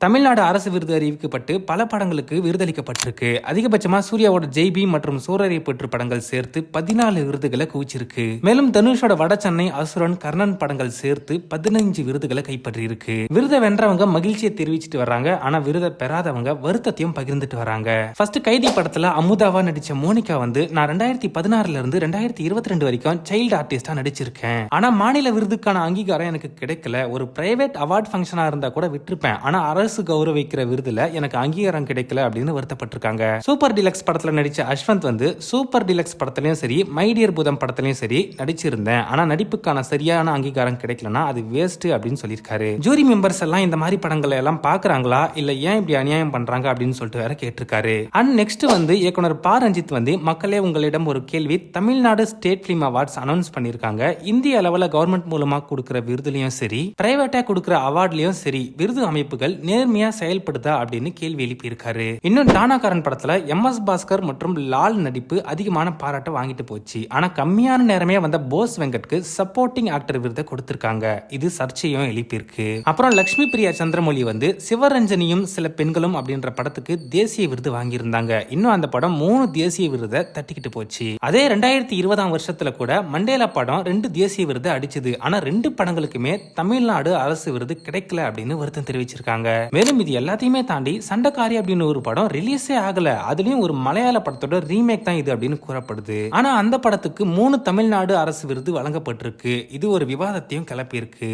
தமிழ்நாடு அரசு விருது அறிவிக்கப்பட்டு பல படங்களுக்கு விருதளிக்கப்பட்டிருக்கு. அதிகபட்சமா சூர்யாவோட ஜெய்பி மற்றும் சூரரை பெற்று படங்கள் சேர்த்து 14 விருதுகளை குவிச்சிருக்கு. மேலும் தனுஷோட வட சென்னை, அசுரன், கர்ணன் படங்கள் சேர்த்து 15 விருதுகளை கைப்பற்றியிருக்கு. விருதை வென்றவங்க மகிழ்ச்சியை தெரிவிச்சிட்டு வர்றாங்க. ஆனா விருதை பெறாதவங்க வருத்தத்தையும் பகிர்ந்துட்டு வராங்க. ஃபர்ஸ்ட் கைதி படத்துல அமுதாவா நடிச்ச மோனிகா நான் 2016 இருந்து 2022 வரைக்கும் சைல்டு ஆர்டிஸ்டா நடிச்சிருக்கேன். ஆனா மாநில விருதுக்கான அங்கீகாரம் எனக்கு கிடைக்கல. ஒரு பிரைவேட் அவார்ட் ஃபங்க்ஷனா இருந்தா கூட விட்டுருப்பேன். ஆனா அரசு கௌரவிக்கிற விருதுல எனக்கு அங்கீகாரம் கிடைக்கல அப்படின்னு வருத்தப்பட்டிருக்காங்க. சூப்பர் டிலக்ஸ் படத்துல நடிச்ச அஸ்வந்த் சூப்பர் டிலக்ஸ் படத்திலயும் சரி, மை டியர் பூதம் படத்திலயும் சரி நடிச்சிருந்தேன். ஆனா நடிப்புக்கான சரியான அங்கீகாரம் கிடைக்கலனா அது வேஸ்ட் அப்படின்னு சொல்லியிருக்காரு. ஜூரி மெம்பர்ஸ் எல்லாம் இந்த மாதிரி படங்களை எல்லாம் பாக்குறாங்களா, இல்ல ஏன் இப்படி அநியாயம் பண்றாங்க அப்படின்னு சொல்லிட்டு வேற கேட்டிருக்காரு. அண்ட் நெக்ஸ்ட் இயக்குனர் பா ரஞ்சித் மக்களே உங்களிடம் ஒரு கேள்வி, Tamil Nadu state film awards announce பண்ணிருக்காங்க. இந்திய அளவுல கவர்மெண்ட் மூலமா கொடுக்கிற விருதுலயும் சரி, பிரைவேட்டா கொடுக்கிற அவார்ட்லயும் சரி, விருது அமைப்புகள் நேர்மையா செயல்படுதா அப்படின்னு கேள்வி எழுப்பியிருக்காரு. இன்னும் டானாகாரன் படத்துல எம்.எஸ். பாஸ்கர் மற்றும் லால் நடிப்பு அதிகமான பாராட்ட வாங்கிட்டு போச்சு. ஆனா கம்மியான நேரமே வந்த போஸ் வெங்கட்க்கு சப்போர்ட்டிங் ஆக்டர் விருதை கொடுத்திருக்காங்க. இது சர்ச்சையும் எழுப்பியிருக்கு. அப்புறம் லட்சுமி பிரியா சந்திரமௌலி சிவரஞ்சனியும் சில பெண்களும் அப்படின்ற படத்துக்கு தேசிய விருது வாங்கியிருந்தாங்க. இன்னும் அந்த படம் 3 தேசிய விருதை தட்டிக்கிட்டு போச்சு. அதே 2020 வருஷத்துல கூட மண்டேலா படம் 2 தேசிய விருது அடிச்சது. ஆனா 2 படங்களுக்குமே தமிழ்நாடு அரசு விருது கிடைக்கல அப்படின்னு வருத்தம் தெரிவிச்சிருக்காங்க. மேலும் இது எல்லாத்தையுமே தாண்டி சண்டைக்காரி அப்படின்னு ஒரு படம் ரிலீஸே ஆகல. அதுலயும் ஒரு மலையாள படத்தோட ரீமேக் தான் இது அப்படின்னு கூறப்படுது. ஆனா அந்த படத்துக்கு 3 தமிழ்நாடு அரசு விருது வழங்கப்பட்டிருக்கு. இது ஒரு விவாதத்தையும் கிளப்பியிருக்கு.